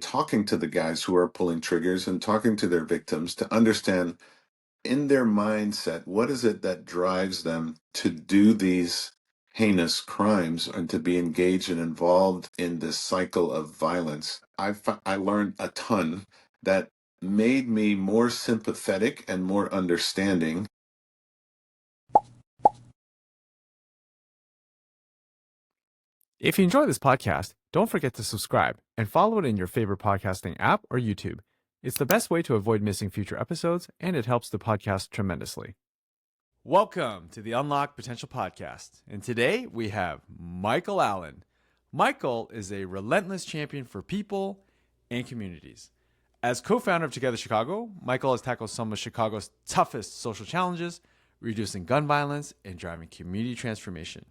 talking to the guys who are pulling triggers and talking to their victims to understand in their mindset, what is it that drives them to do these heinous crimes and to be engaged and involved in this cycle of violence. I learned a ton that made me more sympathetic and more understanding. If you enjoy this podcast, don't forget to subscribe and follow it in your favorite podcasting app or YouTube. It's the best way to avoid missing future episodes, and it helps the podcast tremendously. Welcome to the Unlock Potential Podcast. And today we have Michael Allen. Michael is a relentless champion for people and communities. As co-founder of Together Chicago, Michael has tackled some of Chicago's toughest social challenges, reducing gun violence and driving community transformation.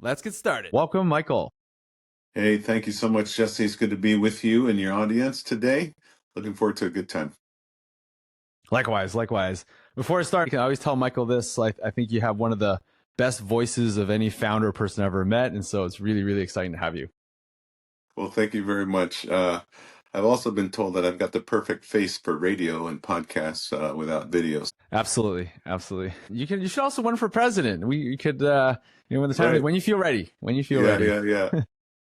Let's get started. Welcome, Michael. Hey, thank you so much, Jesse. It's good to be with you and your audience today. Looking forward to a good time. Likewise. Before I start, I always tell Michael this, I think you have one of the best voices of any founder person I've ever met. And so it's really, really exciting to have you. Well, thank you very much. I've also been told that I've got the perfect face for radio and podcasts without videos. Absolutely. You should also run for president. We could, when the time, right. When you feel ready, Yeah.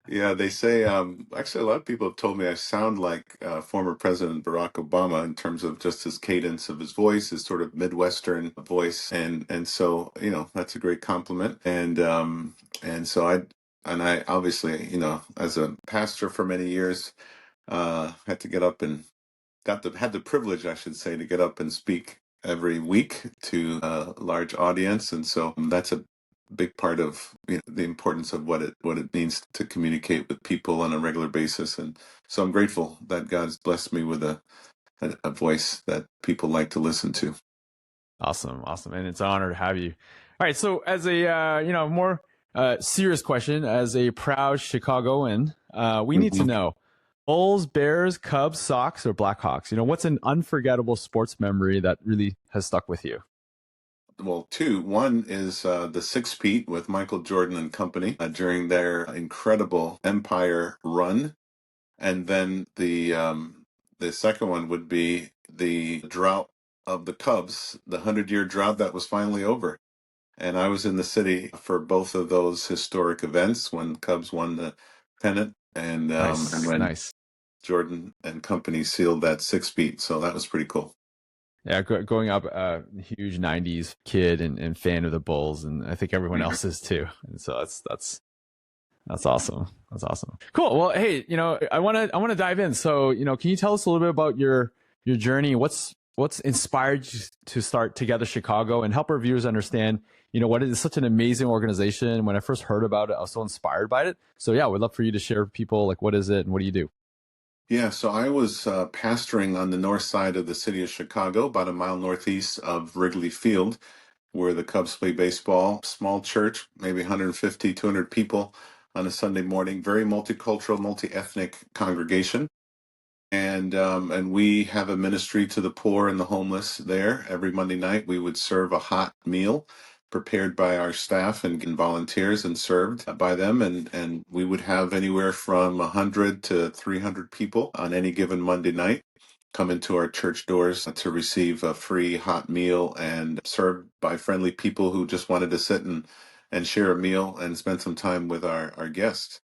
Yeah, they say, actually, a lot of people have told me I sound like former President Barack Obama in terms of just his cadence of his voice, his sort of Midwestern voice. And so, that's a great compliment. And so I obviously, as a pastor for many years, had to get up and had the privilege, I should say, to get up and speak every week to a large audience. And so that's a big part of the importance of what it means to communicate with people on a regular basis. And so I'm grateful that God's blessed me with a voice that people like to listen to. Awesome. And it's an honor to have you. All right. So as a, more serious question, as a proud Chicagoan, we need to know Bulls, Bears, Cubs, Sox, or Blackhawks. What's an unforgettable sports memory that really has stuck with you? Well, two. One is the six-peat with Michael Jordan and company during their incredible Empire run. And then the second one would be the drought of the Cubs, the 100-year drought that was finally over. And I was in the city for both of those historic events when Cubs won the pennant and when Jordan and company sealed that six-peat. So that was pretty cool. Yeah, growing up, huge '90s kid and fan of the Bulls, and I think everyone else is too. And so that's awesome. That's awesome. Cool. Well, hey, I want to dive in. So, can you tell us a little bit about your journey? What's inspired you to start Together Chicago, and help our viewers understand, what is such an amazing organization? When I first heard about it, I was so inspired by it. So yeah, we'd love for you to share with people, like, what is it and what do you do? Yeah, so I was pastoring on the north side of the city of Chicago, about a mile northeast of Wrigley Field, where the Cubs play baseball. Small church, maybe 150, 200 people on a Sunday morning. Very multicultural, multi-ethnic congregation. And we have a ministry to the poor and the homeless there. Every Monday night, we would serve a hot meal prepared by our staff and volunteers and served by them. And we would have anywhere from 100 to 300 people on any given Monday night come into our church doors to receive a free hot meal and served by friendly people who just wanted to sit and share a meal and spend some time with our guests.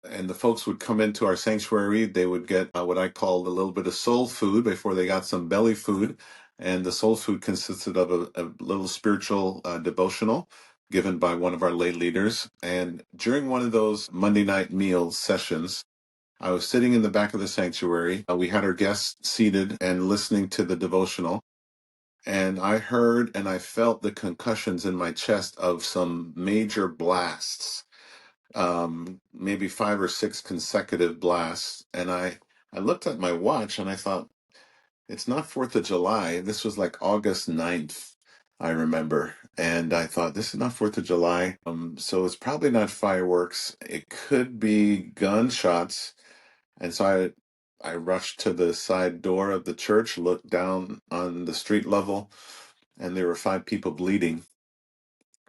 And the folks would come into our sanctuary. They would get what I called a little bit of soul food before they got some belly food. And the soul food consisted of a little spiritual devotional given by one of our lay leaders. And during one of those Monday night meal sessions, I was sitting in the back of the sanctuary. We had our guests seated and listening to the devotional. And I heard and I felt the concussions in my chest of some major blasts. Maybe 5 or 6 consecutive blasts. And I looked at my watch and I thought, it's not 4th of July. This was like August 9th, I remember. And I thought, this is not 4th of July. So it's probably not fireworks. It could be gunshots. And so I rushed to the side door of the church, looked down on the street level, and there were 5 people bleeding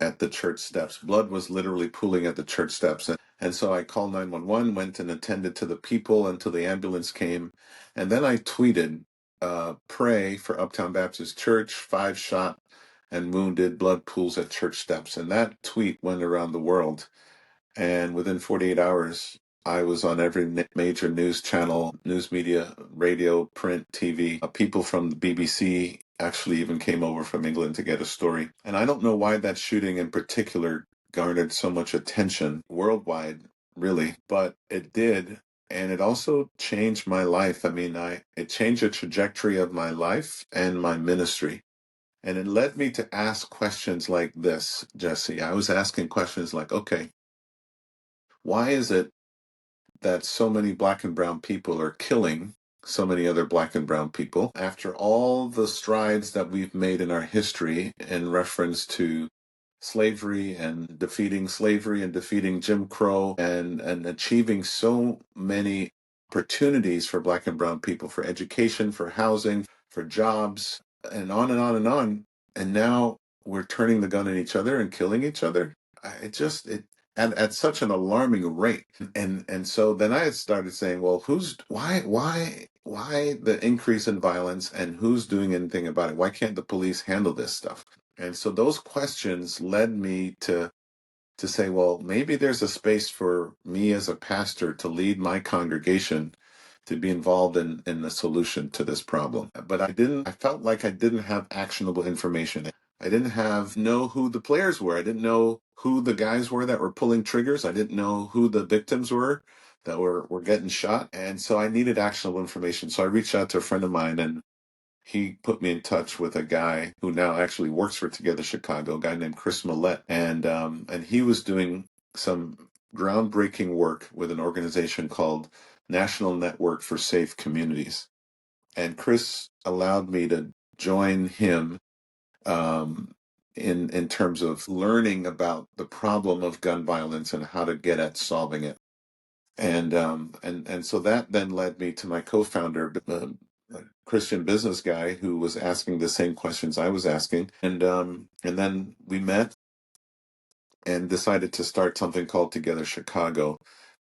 at the church steps. Blood was literally pooling at the church steps. And so I called 911, went and attended to the people until the ambulance came. And then I tweeted, pray for Uptown Baptist Church, 5 shot and wounded, blood pools at church steps. And that tweet went around the world. And within 48 hours, I was on every major news channel, news media, radio, print, TV. People from the BBC actually even came over from England to get a story. And I don't know why that shooting in particular garnered so much attention worldwide, really, but it did. And it also changed my life. I mean, it changed the trajectory of my life and my ministry. And it led me to ask questions like this, Jesse. I was asking questions like, okay, why is it that so many black and brown people are killing so many other black and brown people after all the strides that we've made in our history in reference to slavery and defeating Jim Crow and achieving so many opportunities for black and brown people for education, for housing, for jobs, and on and on and on. And now we're turning the gun on each other and killing each other. It at such an alarming rate. And so then I had started saying, well, why the increase in violence and who's doing anything about it? Why can't the police handle this stuff? And so those questions led me to say, well, maybe there's a space for me as a pastor to lead my congregation to be involved in the solution to this problem. But I felt like I didn't have actionable information. I didn't know who the players were. I didn't know who the guys were that were pulling triggers. I didn't know who the victims were that were getting shot. And so I needed actionable information. So I reached out to a friend of mine, and he put me in touch with a guy who now actually works for Together Chicago, a guy named Chris Millette. And he was doing some groundbreaking work with an organization called National Network for Safe Communities. And Chris allowed me to join him um, in terms of learning about the problem of gun violence and how to get at solving it. And so that then led me to my co-founder, a Christian business guy who was asking the same questions I was asking. And then we met and decided to start something called Together Chicago,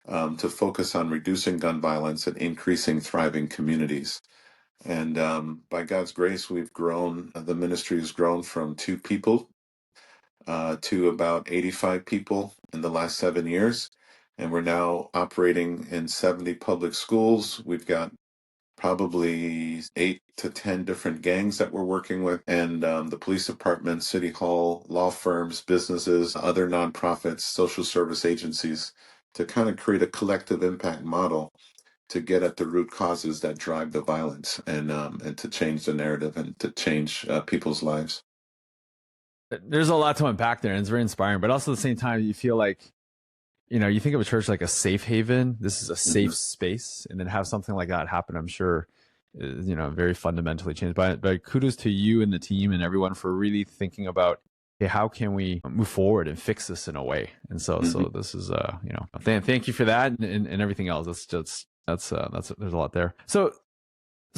to focus on reducing gun violence and increasing thriving communities. And by God's grace, we've grown. The ministry has grown from 2 people to about 85 people in the last 7 years. And we're now operating in 70 public schools. We've got probably 8 to 10 different gangs that we're working with, and the police department, city hall, law firms, businesses, other nonprofits, social service agencies, to kind of create a collective impact model to get at the root causes that drive the violence, and to change the narrative and to change people's lives. There's a lot to unpack there, and it's very inspiring. But also at the same time, you feel like, you think of a church like a safe haven. This is a safe space, and then have something like that happen, I'm sure, is, very fundamentally changed. But kudos to you and the team and everyone for really thinking about, hey, how can we move forward and fix this in a way? And so this is, thank you for that, and everything else. That's there's a lot there. So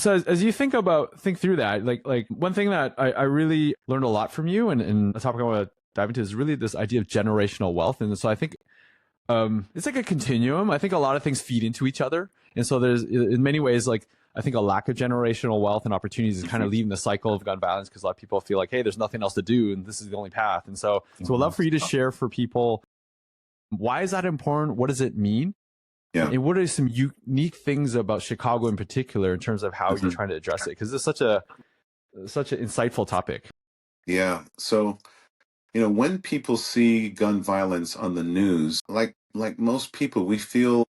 as you think through that, like one thing that I really learned a lot from you, and a topic I want to dive into is really this idea of generational wealth. And so I think it's like a continuum. I think a lot of things feed into each other. And so there's, in many ways, like, I think a lack of generational wealth and opportunities is kind of leaving the cycle of gun violence, because a lot of people feel like, hey, there's nothing else to do, and this is the only path. And so I'd love for you to share for people, why is that important? What does it mean? Yeah. And what are some unique things about Chicago in particular in terms of how you're trying to address it? Because it's such an insightful topic. Yeah. So, when people see gun violence on the news, like most people, we feel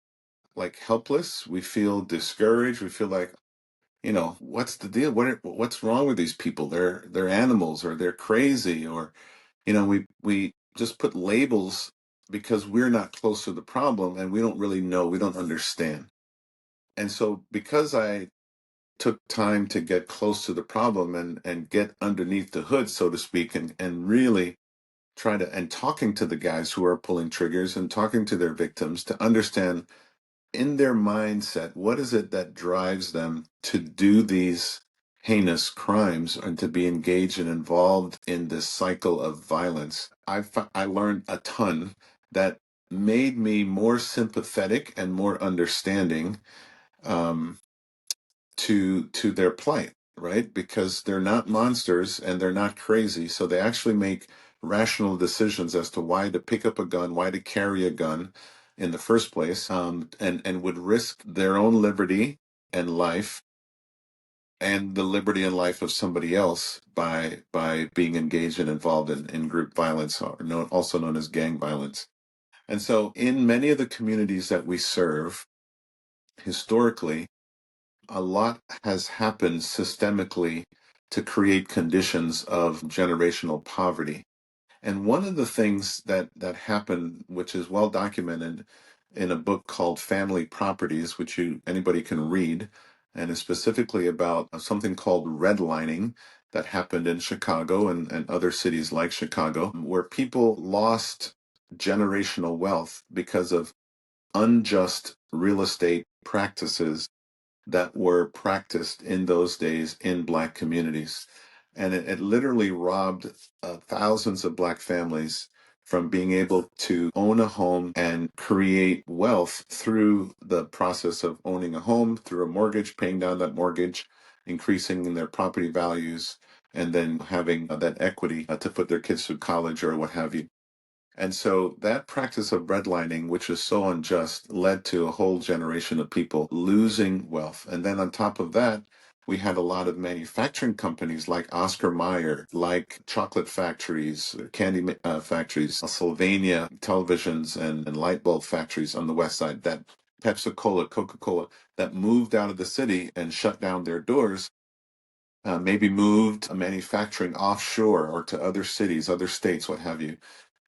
like helpless. We feel discouraged. We feel like, what's the deal? What's wrong with these people? They're animals, or they're crazy, or, we just put labels because we're not close to the problem and we don't really know. We don't understand. And so because I took time to get close to the problem and get underneath the hood, so to speak, and really and talking to the guys who are pulling triggers and talking to their victims to understand in their mindset, what is it that drives them to do these heinous crimes and to be engaged and involved in this cycle of violence. I learned a ton that made me more sympathetic and more understanding um, to their plight, right? Because they're not monsters and they're not crazy, so they actually make rational decisions as to why to pick up a gun, why to carry a gun in the first place, and would risk their own liberty and life and the liberty and life of somebody else by being engaged and involved in group violence, or also known as gang violence. And so, in many of the communities that we serve, historically, a lot has happened systemically to create conditions of generational poverty. And one of the things that happened, which is well documented in a book called Family Properties, which anybody can read, and is specifically about something called redlining that happened in Chicago and other cities like Chicago, where people lost generational wealth because of unjust real estate practices that were practiced in those days in Black communities. And it literally robbed thousands of Black families from being able to own a home and create wealth through the process of owning a home, through a mortgage, paying down that mortgage, increasing their property values, and then having that equity to put their kids through college or what have you. And so that practice of redlining, which is so unjust, led to a whole generation of people losing wealth. And then on top of that, we had a lot of manufacturing companies like Oscar Mayer, like chocolate factories, candy factories, Sylvania televisions and light bulb factories on the west side, that Pepsi-Cola, Coca-Cola, that moved out of the city and shut down their doors, maybe moved manufacturing offshore or to other cities, other states, what have you.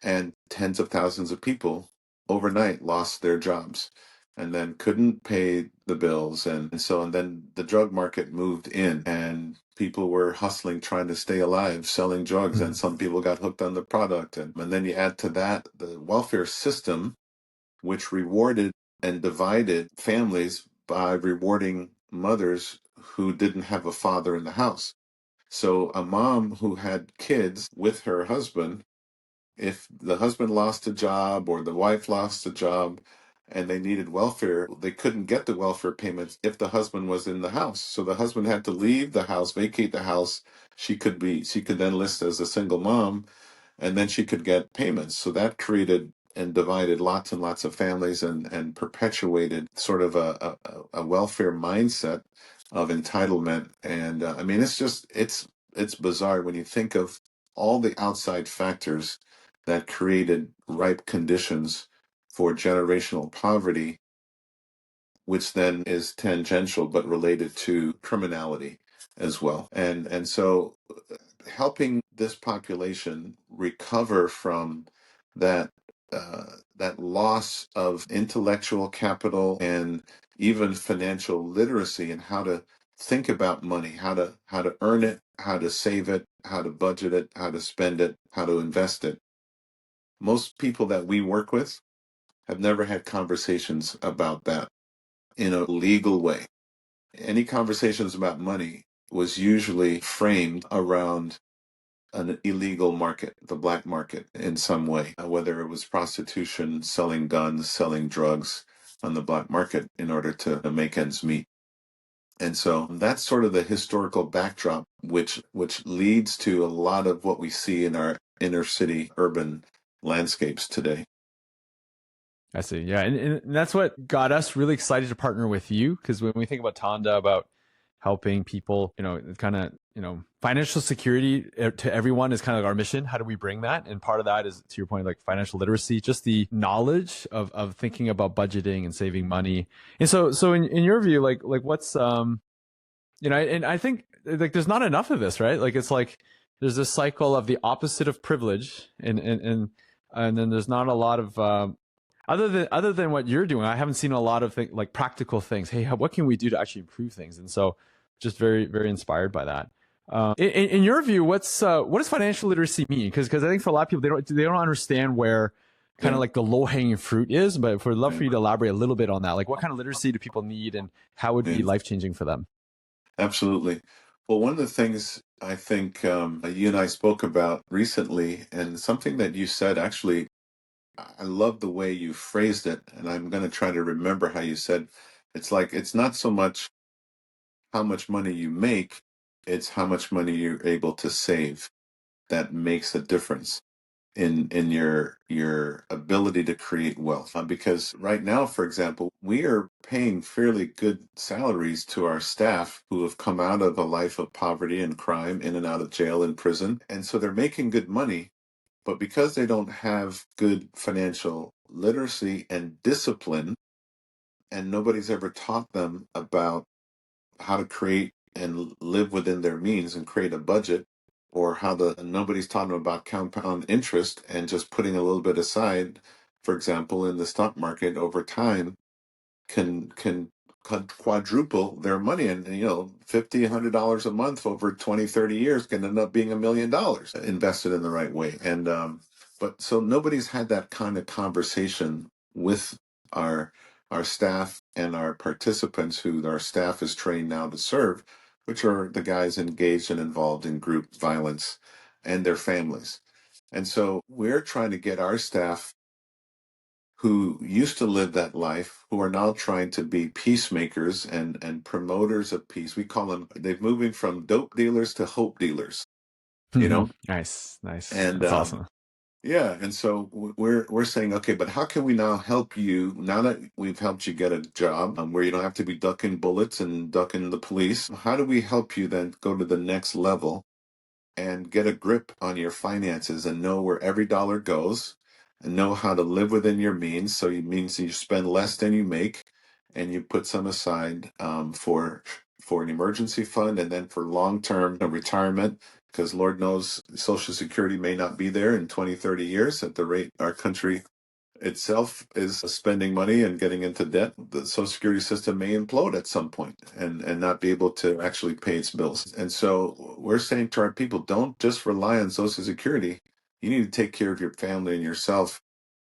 And tens of thousands of people overnight lost their jobs and then couldn't pay the bills. And then the drug market moved in and people were hustling, trying to stay alive, selling drugs. And some people got hooked on the product. And then you add to that the welfare system, which rewarded and divided families by rewarding mothers who didn't have a father in the house. So a mom who had kids with her husband, if the husband lost a job or the wife lost a job and they needed welfare, they couldn't get the welfare payments if the husband was in the house. So the husband had to leave the house, vacate the house. She could then list as a single mom, and then she could get payments. So that created and divided lots and lots of families and perpetuated sort of a welfare mindset of entitlement. And I mean, it's bizarre when you think of all the outside factors that created ripe conditions for generational poverty, which then is tangential but related to criminality as well. And so helping this population recover from that that loss of intellectual capital and even financial literacy and how to think about money, how to earn it, how to save it, how to budget it, how to spend it, how to invest it. Most people that we work with have never had conversations about that in a legal way. Any conversations about money was usually framed around an illegal market, the black market, in some way, whether it was prostitution, selling guns, selling drugs on the black market in order to make ends meet. And so that's sort of the historical backdrop, which leads to a lot of what we see in our inner city urban landscapes today. I see. Yeah. And that's what got us really excited to partner with you. Because when we think about Tonda, about helping people, kind of, financial security to everyone is kind of like our mission. How do we bring that? And part of that is, to your point, like financial literacy, just the knowledge of thinking about budgeting and saving money. And so in your view, like what's, and I think like there's not enough of this, right? Like it's like there's this cycle of the opposite of privilege, and then there's not a lot of other than what you're doing. I haven't seen a lot of like practical things. Hey, what can we do to actually improve things? And so, just very very inspired by that. In your view, what does financial literacy mean? Because I think for a lot of people they don't understand where kind of like the low hanging fruit is. But for love for you to elaborate a little bit on that, like what kind of literacy do people need, and how would it be life changing for them? Absolutely. Well, one of the things I think you and I spoke about recently, and something that you said actually I love the way you phrased it, and I'm going to try to remember how you said it's like it's not so much how much money you make, it's how much money you're able to save that makes a difference in your ability to create wealth. Because right now, for example, we are paying fairly good salaries to our staff who have come out of a life of poverty and crime, in and out of jail and prison, and so they're making good money. But because they don't have good financial literacy and discipline, and nobody's ever taught them about how to create and live within their means and create a budget, or how the nobody's taught them about compound interest and just putting a little bit aside, for example, in the stock market over time can quadruple their money. And $50 $100 a month over 20 30 years can end up being $1 million invested in the right way. And but so nobody's had that kind of conversation with our our staff and our participants, who our staff is trained now to serve, which are the guys engaged and involved in group violence and their families. And so we're trying to get our staff who used to live that life, who are now trying to be peacemakers and promoters of peace. We call them, they're moving from dope dealers to hope dealers, you know? Nice, nice. And That's awesome. yeah, and so we're saying, okay, but how can we now help you now that we've helped you get a job where you don't have to be ducking bullets and ducking the police? How do we help you then go to the next level and get a grip on your finances and know where every dollar goes and know how to live within your means? So it means you spend less than you make, and you put some aside for an emergency fund, and then for long-term retirement, because Lord knows Social Security may not be there in 20 30 years at the rate our country itself is spending money and getting into debt. The Social Security system may implode at some point and not be able to actually pay its bills. And so we're saying to our people, don't just rely on Social Security. You need to take care of your family and yourself,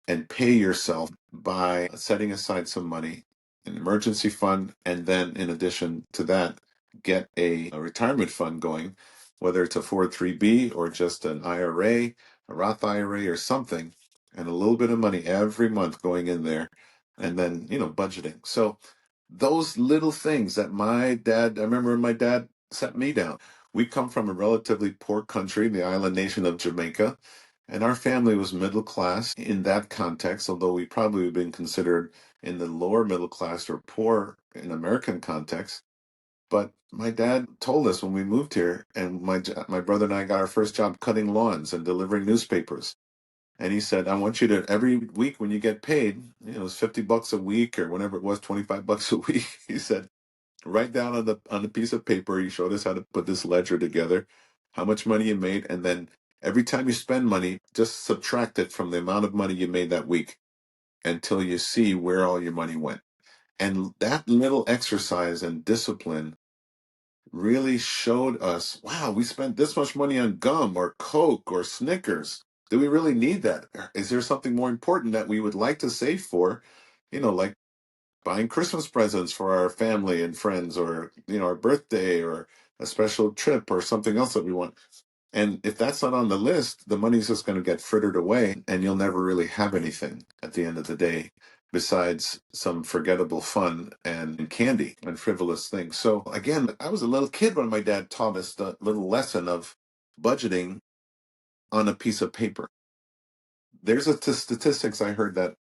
and pay yourself by setting aside some money, an emergency fund, and then in addition to that, get a retirement fund going, whether it's a 403B or just an IRA, a Roth IRA or something, and a little bit of money every month going in there, and then, budgeting. So those little things that I remember my dad set me down. We come from a relatively poor country, the island nation of Jamaica, and our family was middle class in that context, although we probably would have been considered in the lower middle class or poor in American context. But my dad told us when we moved here, and my brother and I got our first job cutting lawns and delivering newspapers. And he said, I want you to, every week when you get paid, it was $50 a week or whatever it was, $25 a week. He said, write down on the piece of paper. He showed us how to put this ledger together, how much money you made, and then every time you spend money, just subtract it from the amount of money you made that week until you see where all your money went. And that little exercise and discipline really showed us, wow, we spent this much money on gum or Coke or Snickers. Do we really need that? Is there something more important that we would like to save for? Like buying Christmas presents for our family and friends, or our birthday, or a special trip, or something else that we want. And if that's not on the list, the money's just going to get frittered away, and you'll never really have anything at the end of the day besides some forgettable fun and candy and frivolous things. So again, I was a little kid when my dad taught us the little lesson of budgeting on a piece of paper. There's a statistics I heard that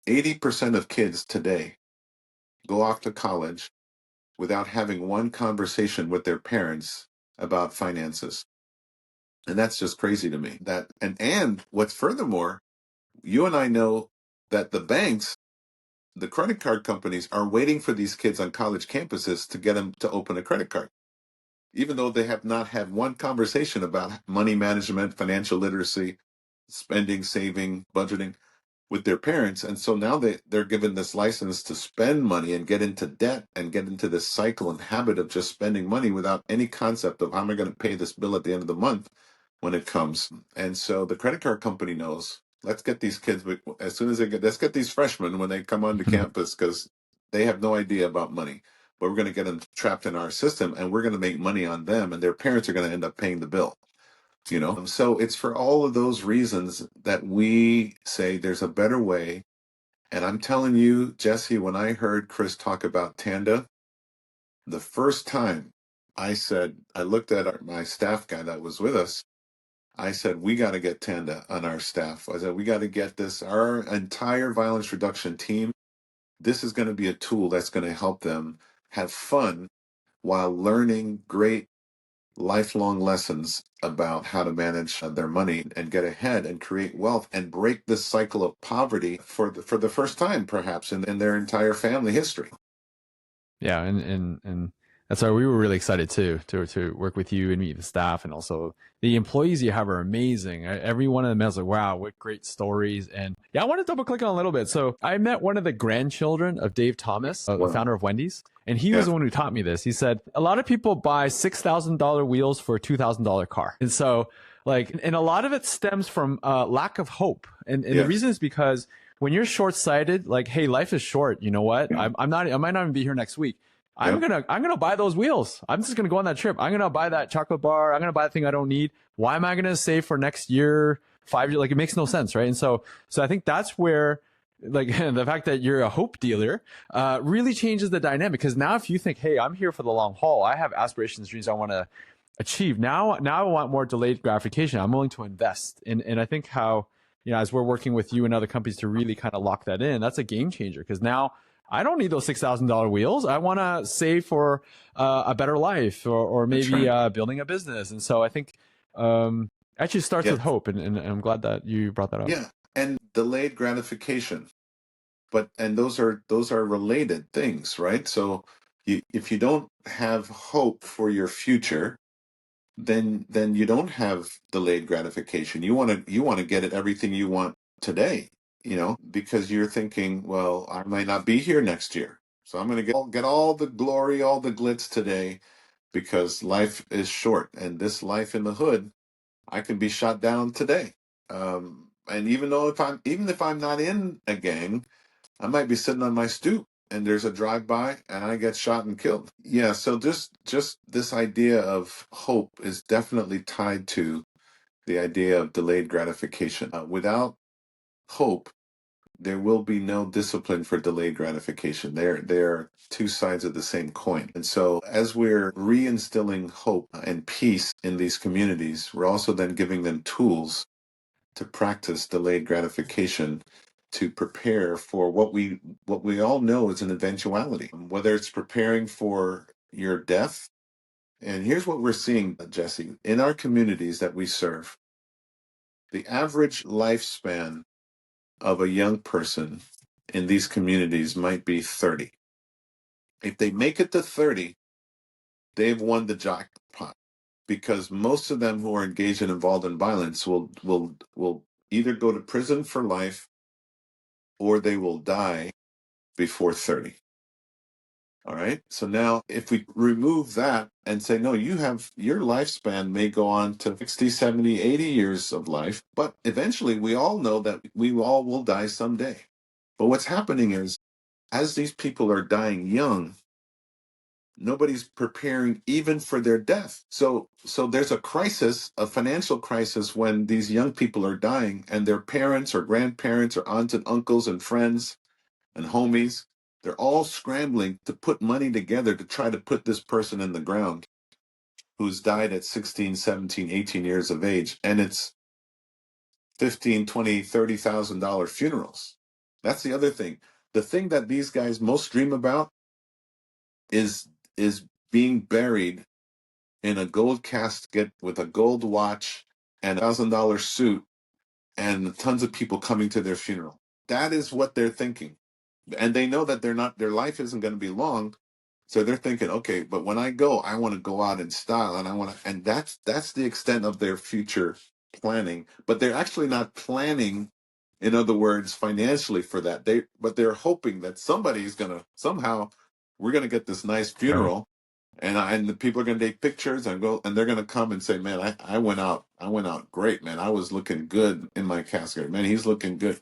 80% of kids today go off to college without having one conversation with their parents about finances. And that's just crazy to me. And what's furthermore, you and I know that the banks, the credit card companies are waiting for these kids on college campuses to get them to open a credit card, even though they have not had one conversation about money management, financial literacy, spending, saving, budgeting with their parents. And so now they're given this license to spend money and get into debt and get into this cycle and habit of just spending money without any concept of how am I going to pay this bill at the end of the month when it comes. And so the credit card company knows, let's get these kids, as soon as let's get these freshmen when they come onto campus, because they have no idea about money. But we're going to get them trapped in our system, and we're going to make money on them, and their parents are going to end up paying the bill. So it's for all of those reasons that we say there's a better way. And I'm telling you, Jesse, when I heard Chris talk about Tanda, the first time I looked at my staff guy that was with us. I said, we got to get Tanda on our staff. I said, we got to get this, our entire violence reduction team. This is going to be a tool that's going to help them have fun while learning great lifelong lessons about how to manage their money and get ahead and create wealth and break this cycle of poverty for the first time, perhaps in their entire family history. Yeah, and that's why we were really excited too to work with you and meet the staff, and also the employees you have are amazing. Every one of them is like, wow, what great stories. And yeah, I want to double click on a little bit. So I met one of the grandchildren of Dave Thomas, the Wow. founder of Wendy's, and he was Yeah. the one who taught me this. He said a lot of people buy $6,000 wheels for a $2,000 car, and so like, and a lot of it stems from lack of hope, and the Yes. reason is because when you're short-sighted, like, hey, life is short. You know what? I'm not. I might not even be here next week. Yeah. I'm gonna buy those wheels. I'm just gonna go on that trip. I'm gonna buy that chocolate bar. I'm gonna buy the thing I don't need. Why am I gonna save for next year, 5 years? Like, it makes no sense, right? And so I think that's where, like, the fact that you're a hope dealer really changes the dynamic. Because now, if you think, hey, I'm here for the long haul, I have aspirations, dreams I want to achieve. Now I want more delayed gratification. I'm willing to invest. And I think how, as we're working with you and other companies to really kind of lock that in, that's a game changer. Because now I don't need those $6,000 wheels. I want to save for a better life, or That's maybe right. building a business. And so I think actually starts Yeah. with hope. And I'm glad that you brought that up. Yeah. And delayed gratification. And those are related things, right? So if you don't have hope for your future, then you don't have delayed gratification. You want to get at everything you want today, because you're thinking, well, I might not be here next year. So I'm going to get all the glory, all the glitz today because life is short, and this life in the hood, I can be shot down today. And even if I'm not in a gang, I might be sitting on my stoop and there's a drive-by and I get shot and killed. Yeah, so just this idea of hope is definitely tied to the idea of delayed gratification. Without hope, there will be no discipline for delayed gratification. They're two sides of the same coin. And so as we're reinstilling hope and peace in these communities, we're also then giving them tools to practice delayed gratification to prepare for what we all know is an eventuality, whether it's preparing for your death. And here's what we're seeing, Jesse, in our communities that we serve. The average lifespan of a young person in these communities might be 30. If they make it to 30, they've won the jackpot, because most of them who are engaged and involved in violence will either go to prison for life or they will die before 30. All right. So now if we remove that and say, no, your lifespan may go on to 60, 70, 80 years of life, but eventually we all know that we all will die someday. But what's happening is, as these people are dying young, nobody's preparing even for their death. So there's a crisis, a financial crisis, when these young people are dying and their parents or grandparents or aunts and uncles and friends and homies, they're all scrambling to put money together to try to put this person in the ground who's died at 16, 17, 18 years of age. And it's 15, 20, $30,000 funerals. That's the other thing. The thing that these guys most dream about is is being buried in a gold casket with a gold watch and $1,000 suit and tons of people coming to their funeral. That is what they're thinking. And they know that their life isn't going to be long. So they're thinking, okay, but when I go, I want to go out in style, and and that's the extent of their future planning. But they're actually not planning, in other words, financially for that. But they're hoping that somebody's gonna somehow, we're gonna get this nice Right. funeral, and the people are gonna take pictures and they're gonna come and say, man, I went out great, man. I was looking good in my casket, man. He's looking good.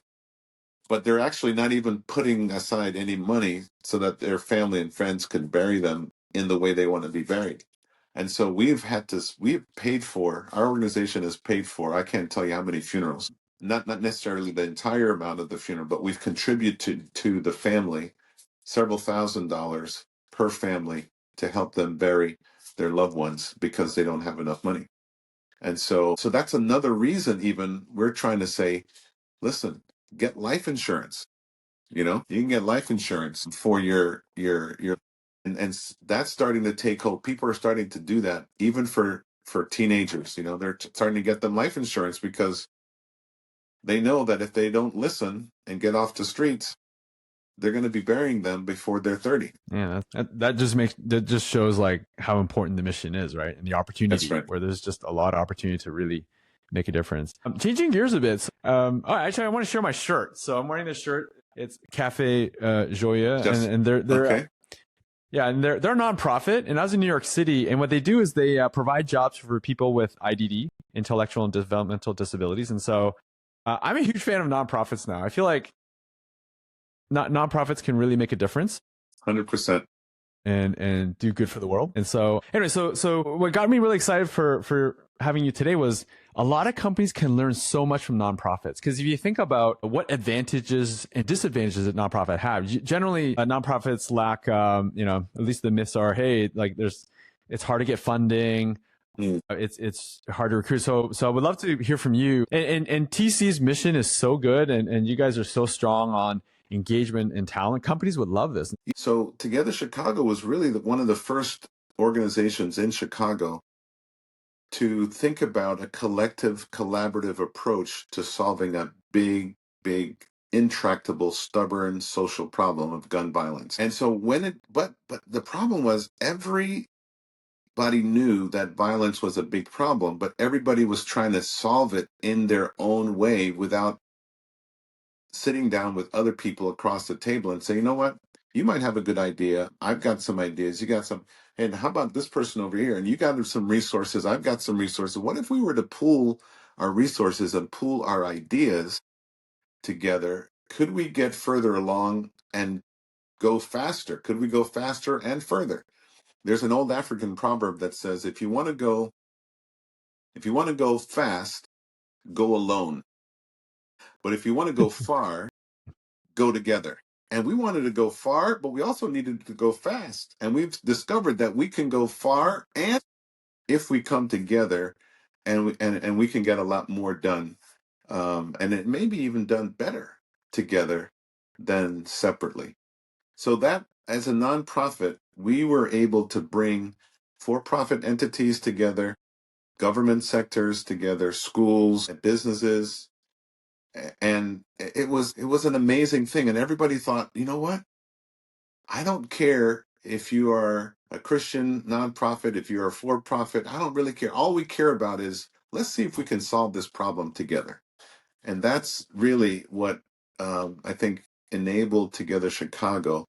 But they're actually not even putting aside any money so that their family and friends can bury them in the way they want to be buried. And so we've paid for, our organization has paid for, I can't tell you how many funerals, not necessarily the entire amount of the funeral, but we've contributed to the family several $1,000s per family to help them bury their loved ones because they don't have enough money. And so that's another reason even we're trying to say, listen, get life insurance. You can get life insurance for your and that's starting to take hold. People are starting to do that even for teenagers. They're starting to get them life insurance because they know that if they don't listen and get off the streets, they're going to be burying them before they're 30. Yeah, that just shows like how important the mission is, right? And the That's opportunity right. where there's just a lot of opportunity to really make a difference. Changing gears a bit. Actually, I want to share my shirt. So I'm wearing this shirt. It's Cafe Joya, and Just they're okay. yeah, and they're a nonprofit. And I was in New York City, and what they do is they provide jobs for people with IDD, intellectual and developmental disabilities. And so I'm a huge fan of nonprofits now. I feel like nonprofits can really make a difference 100%. and do good for the world. And so anyway, so what got me really excited for having you today was a lot of companies can learn so much from nonprofits. Because if you think about what advantages and disadvantages that nonprofit have, generally nonprofits lack, at least the myths are, hey, like it's hard to get funding. Mm. It's hard to recruit. So I would love to hear from you. And TC's mission is so good, and you guys are so strong on engagement and talent. Companies would love this. So Together Chicago was really one of the first organizations in Chicago to think about a collective, collaborative approach to solving a big, big, intractable, stubborn social problem of gun violence. And so but the problem was everybody knew that violence was a big problem, but everybody was trying to solve it in their own way without sitting down with other people across the table and say, you know what? You might have a good idea. I've got some ideas. You got some. And how about this person over here? And you got some resources. I've got some resources. What if we were to pool our resources and pool our ideas together? Could we get further along and go faster? Could we go faster and further? There's an old African proverb that says, if you want to go fast, go alone. But if you want to go far, go together. And we wanted to go far, but we also needed to go fast. And we've discovered that we can go far and if we come together and we can get a lot more done. And it may be even done better together than separately. So that as a nonprofit, we were able to bring for-profit entities together, government sectors together, schools, businesses, and it was an amazing thing. And everybody thought, you know what? I don't care if you are a Christian nonprofit, if you're a for-profit, I don't really care. All we care about is let's see if we can solve this problem together. And that's really what I think enabled Together Chicago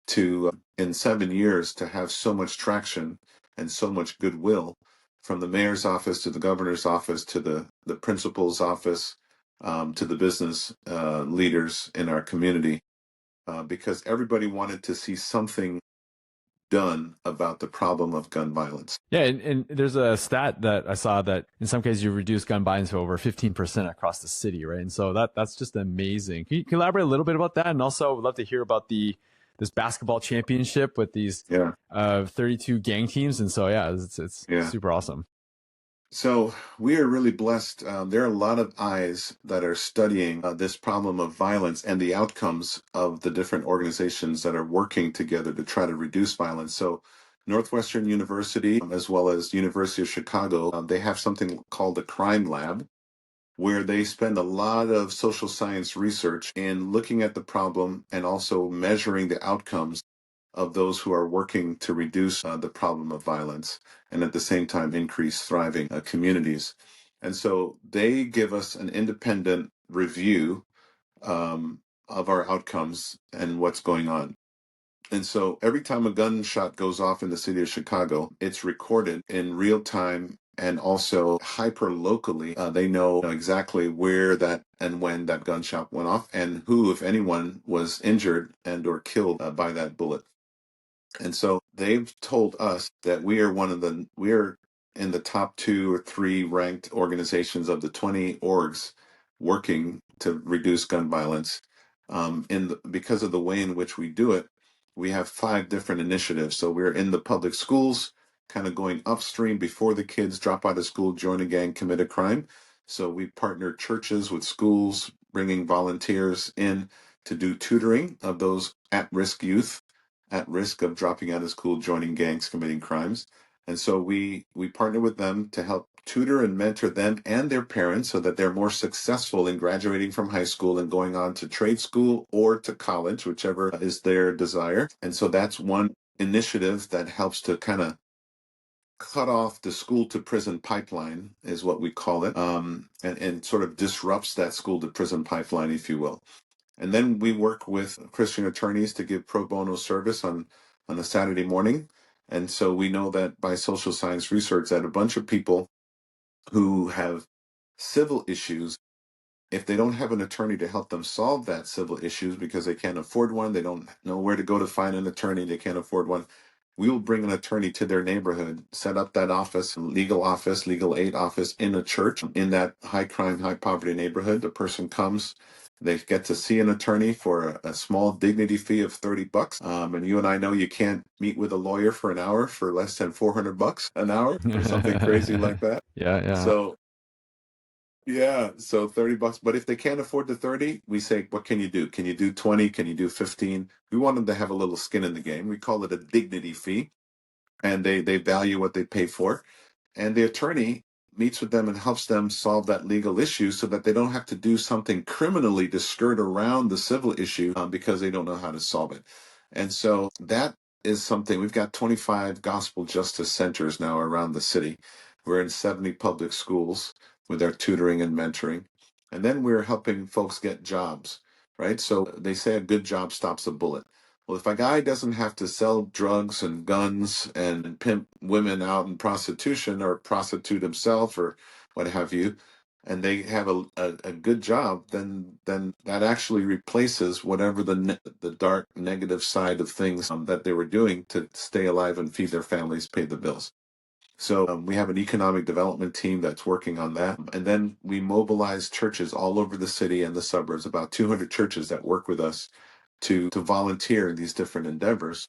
to, in 7 years, to have so much traction and so much goodwill from the mayor's office to the governor's office to the principal's office to the business leaders in our community because everybody wanted to see something done about the problem of gun violence. Yeah, and there's a stat that I saw that in some cases you reduce gun violence to over 15% across the city, right? And so that's just amazing. Can you elaborate a little bit about that? And also, would love to hear about this basketball championship with these Yeah, 32 gang teams. And so yeah, it's yeah. super awesome. So we are really blessed. There are a lot of eyes that are studying this problem of violence and the outcomes of the different organizations that are working together to try to reduce violence. So Northwestern University, as well as University of Chicago, they have something called the Crime Lab, where they spend a lot of social science research in looking at the problem and also measuring the outcomes of those who are working to reduce the problem of violence and at the same time increase thriving communities. And so they give us an independent review of our outcomes and what's going on. And so every time a gunshot goes off in the city of Chicago, it's recorded in real time and also hyper locally. They know exactly where that and when that gunshot went off and who, if anyone, was injured and or killed by that bullet. And so they've told us that we're in the top 2 or 3 ranked organizations of the 20 orgs working to reduce gun violence. Because of the way in which we do it, we have 5 different initiatives. So we're in the public schools, kind of going upstream before the kids drop out of school, join a gang, commit a crime. So we partner churches with schools, bringing volunteers in to do tutoring of those at-risk youth at risk of dropping out of school, joining gangs, committing crimes. And so we partner with them to help tutor and mentor them and their parents so that they're more successful in graduating from high school and going on to trade school or to college, whichever is their desire. And so that's one initiative that helps to kind of cut off the school to prison pipeline, is what we call it, and sort of disrupts that school to prison pipeline, if you will. And then we work with Christian attorneys to give pro bono service on a Saturday morning. And so we know that by social science research that a bunch of people who have civil issues, if they don't have an attorney to help them solve that civil issues because they can't afford one, they don't know where to go to find an attorney, they can't afford one, we will bring an attorney to their neighborhood, set up that office, legal aid office in a church in that high crime, high poverty neighborhood. The person comes, they get to see an attorney for a small dignity fee of $30. And you and I know you can't meet with a lawyer for an hour for less than $400 an hour or something crazy like that. Yeah, yeah. So yeah, so $30. But if they can't afford the 30, we say, what can you do? Can you do 20? Can you do 15? We want them to have a little skin in the game. We call it a dignity fee, and they value what they pay for. And the attorney meets with them and helps them solve that legal issue so that they don't have to do something criminally to skirt around the civil issue because they don't know how to solve it. And so that is something. We've got 25 gospel justice centers now around the city. We're in 70 public schools with our tutoring and mentoring. And then we're helping folks get jobs, right? So they say a good job stops a bullet. Well, if a guy doesn't have to sell drugs and guns and pimp women out in prostitution or prostitute himself or what have you, and they have a good job, then that actually replaces whatever the dark negative side of things that they were doing to stay alive and feed their families, pay the bills. So we have an economic development team that's working on that. And then we mobilize churches all over the city and the suburbs, about 200 churches that work with us to volunteer in these different endeavors.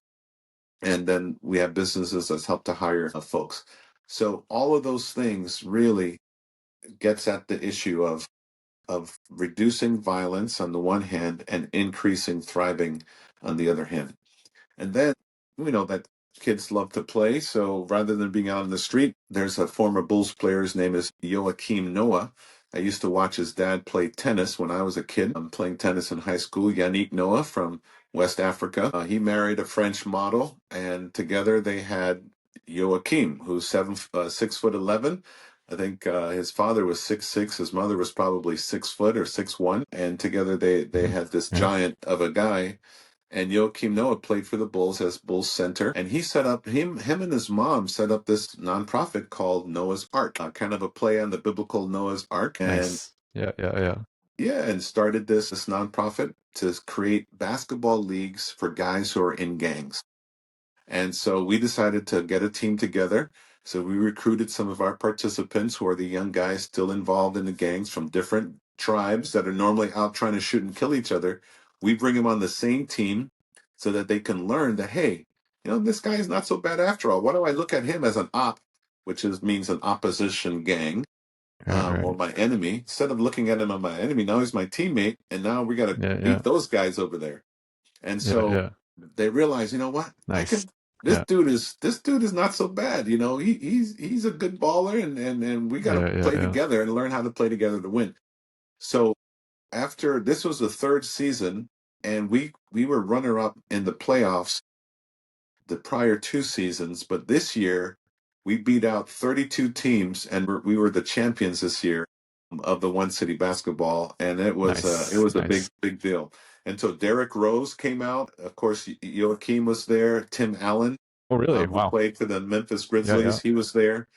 And then we have businesses that help to hire folks. So all of those things really gets at the issue of reducing violence on the one hand and increasing thriving on the other hand. And then we know that kids love to play. So rather than being out in the street, there's a former Bulls player. His name is Joachim Noah. I used to watch his dad play tennis when I was a kid. I'm playing tennis in high school. Yannick Noah from West Africa. He married a French model, and together they had Joachim, who's 6'11". I think his father was 6'6". His mother was probably 6 foot or 6'1", and together they Mhm. had this Yeah. giant of a guy. And Joachim Noah played for the Bulls as Bulls center, and he set up him and his mom set up this nonprofit called Noah's Ark, kind of a play on the biblical Noah's Ark, and Nice. Yeah, yeah, yeah. yeah, and started this nonprofit to create basketball leagues for guys who are in gangs. And so we decided to get a team together. So we recruited some of our participants who are the young guys still involved in the gangs from different tribes that are normally out trying to shoot and kill each other. We bring them on the same team so that they can learn that, hey, this guy is not so bad after all. Why do I look at him as an op, which means an opposition gang, Right, or right. my enemy? Instead of looking at him as my enemy, now he's my teammate, and now we got to Yeah, beat yeah. those guys over there. And Yeah, so yeah. they realize, you know what? I Nice. can. Yeah. This dude is not so bad. He's a good baller, and we got to Yeah, yeah, play yeah. together and learn how to play together to win. So after this was the third season, and we were runner up in the playoffs the prior 2 seasons, but this year we beat out 32 teams, and we were the champions this year of the One City Basketball, and it Nice. was a Nice. big deal. And so Derrick Rose came out. Of course, Joakim was there. Tim Allen, Oh, really? who Wow. played for the Memphis Yeah, yeah. Grizzlies, he was there,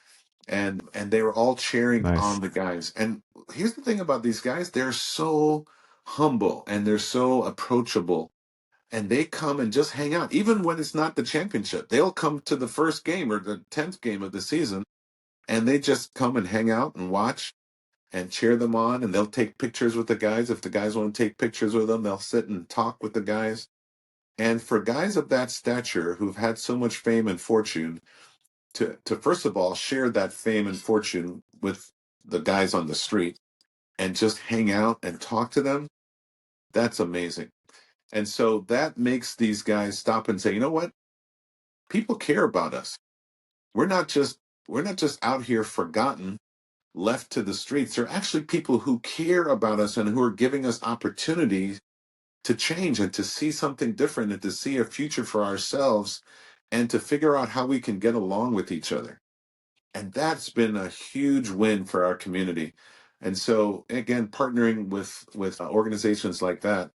and they were all cheering Nice. on the guys. And here's the thing about these guys: they're so humble and they're so approachable, and they come and just hang out. Even when it's not the championship, they'll come to the first game or the 10th game of the season, and they just come and hang out and watch and cheer them on. And they'll take pictures with the guys. If the guys want to take pictures with them, they'll sit and talk with the guys. And for guys of that stature who've had so much fame and fortune, to first of all share that fame and fortune with the guys on the street and just hang out and talk to them, that's amazing. And so that makes these guys stop and say, you know what? People care about us. We're not just out here forgotten, left to the streets. They're actually people who care about us and who are giving us opportunities to change and to see something different and to see a future for ourselves and to figure out how we can get along with each other. And that's been a huge win for our community. And so again, partnering with organizations like that,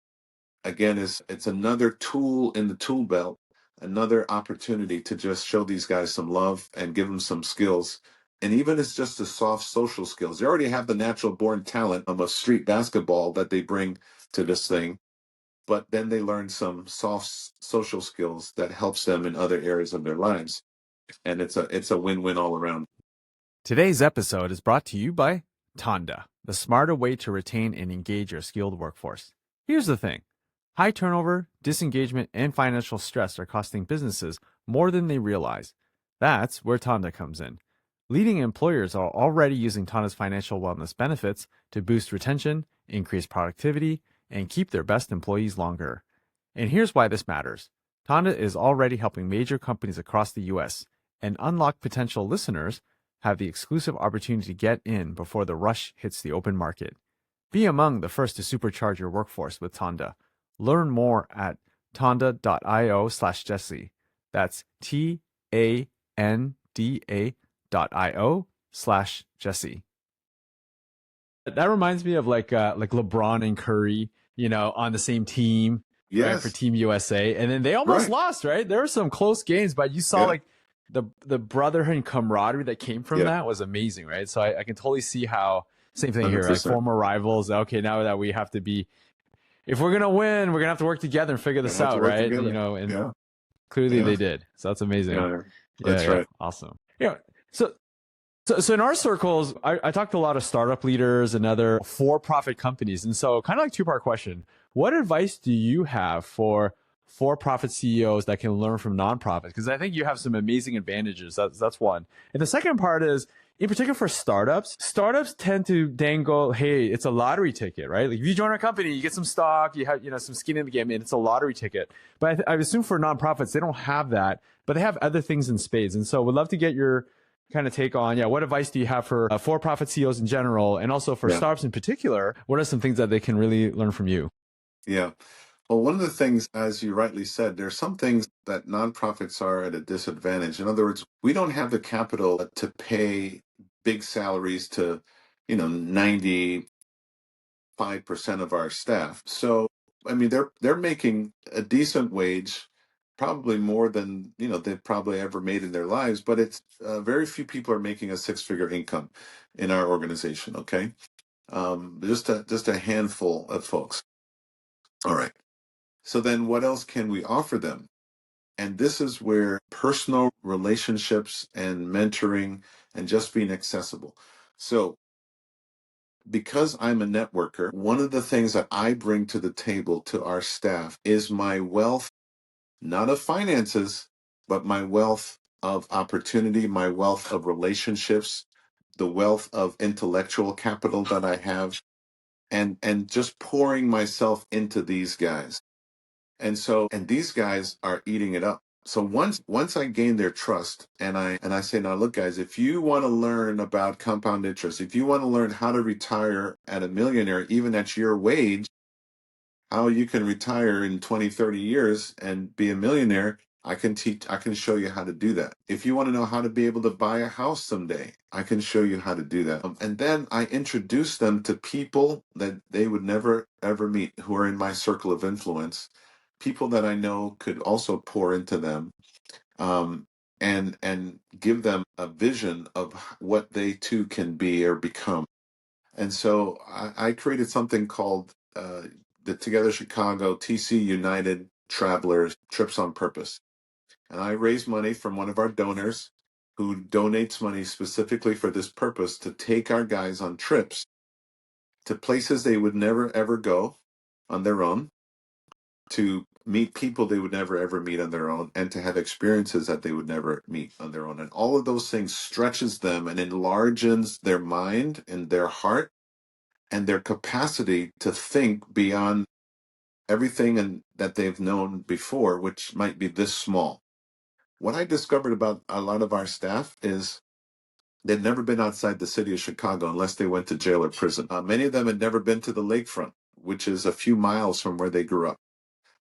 again, it's another tool in the tool belt, another opportunity to just show these guys some love and give them some skills. And even it's just the soft social skills. They already have the natural born talent of street basketball that they bring to this thing, but then they learn some soft social skills that helps them in other areas of their lives. And it's a win-win all around. Today's episode is brought to you by Tonda, the smarter way to retain and engage your skilled workforce. Here's the thing. High turnover, disengagement, and financial stress are costing businesses more than they realize. That's where Tonda comes in. Leading employers are already using Tonda's financial wellness benefits to boost retention, increase productivity, and keep their best employees longer. And here's why this matters. Tonda is already helping major companies across the US, and unlocked potential listeners have the exclusive opportunity to get in before the rush hits the open market. Be among the first to supercharge your workforce with Tonda. Learn more at tonda.io/Jesse. That's TANDA.io/Jesse. That reminds me of like LeBron and Curry, on the same team, right, for Yes. Team USA, and then they almost Right. lost, right? There were some close games, but you saw Yeah. like the brotherhood and camaraderie that came from Yeah. that was amazing, right? So I can totally see how same thing here, like 100%. former rivals. Okay, now that we have to be, if we're gonna win, we're gonna have to work together and figure this Have to out, work right? together. And Yeah. clearly Yeah. they did. So that's amazing. Yeah. Yeah, That's yeah, right. awesome. Yeah. So in our circles, I talked to a lot of startup leaders and other for-profit companies. And so kind of like two-part question. What advice do you have for for-profit CEOs that can learn from nonprofits? Because I think you have some amazing advantages. That's one. And the second part is, in particular for startups tend to dangle, hey, it's a lottery ticket, right? Like if you join our company, you get some stock, you have some skin in the game, and it's a lottery ticket. But I assume for nonprofits, they don't have that, but they have other things in spades. And so we'd love to get your kind of take on, what advice do you have for for-profit CEOs in general, and also for Yeah. startups in particular? What are some things that they can really learn from you? Yeah. Well, one of the things, as you rightly said, there's some things that nonprofits are at a disadvantage. In other words, we don't have the capital to pay big salaries to, 95% of our staff. So, I mean, they're making a decent wage, probably more than, they've probably ever made in their lives, but it's very few people are making a six-figure income in our organization, okay? Just a handful of folks. All right. So then what else can we offer them? And this is where personal relationships and mentoring and just being accessible. So because I'm a networker, one of the things that I bring to the table to our staff is my wealth, not of finances, but my wealth of opportunity, my wealth of relationships, the wealth of intellectual capital that I have, and just pouring myself into these guys. And these guys are eating it up. So once I gain their trust and I say, now look guys, if you want to learn about compound interest, if you want to learn how to retire at a millionaire, even at your wage, how you can retire in 20, 30 years and be a millionaire, I can show you how to do that. If you want to know how to be able to buy a house someday, I can show you how to do that. And then I introduce them to people that they would never ever meet who are in my circle of influence, people that I know could also pour into them, and give them a vision of what they too can be or become. And so I created something called the Together Chicago TC United travelers, trips on purpose. And I raise money from one of our donors who donates money specifically for this purpose to take our guys on trips to places they would never ever go on their own, to meet people they would never ever meet on their own, and to have experiences that they would never meet on their own. And all of those things stretches them and enlarges their mind and their heart and their capacity to think beyond everything that they've known before, which might be this small. What I discovered about a lot of our staff is they'd never been outside the city of Chicago unless they went to jail or prison. Many of them had never been to the lakefront, which is a few miles from where they grew up.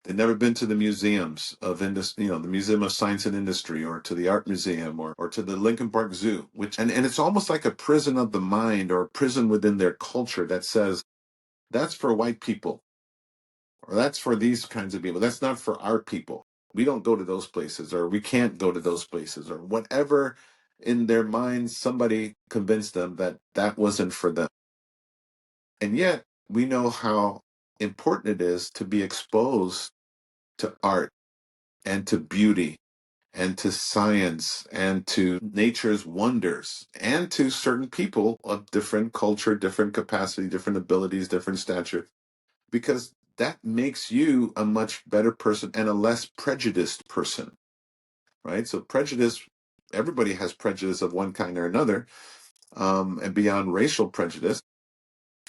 They'd never been to the museums of the Museum of Science and Industry, or to the Art Museum, or to the Lincoln Park Zoo, and it's almost like a prison of the mind, or a prison within their culture that says, that's for white people, or that's for these kinds of people. That's not for our people. We don't go to those places, or we can't go to those places, or whatever in their minds somebody convinced them that that wasn't for them. And yet we know how important it is to be exposed to art and to beauty and to science and to nature's wonders and to certain people of different culture, different capacity, different abilities, different stature, because that makes you a much better person and a less prejudiced person, right? So prejudice, everybody has prejudice of one kind or another, and beyond racial prejudice.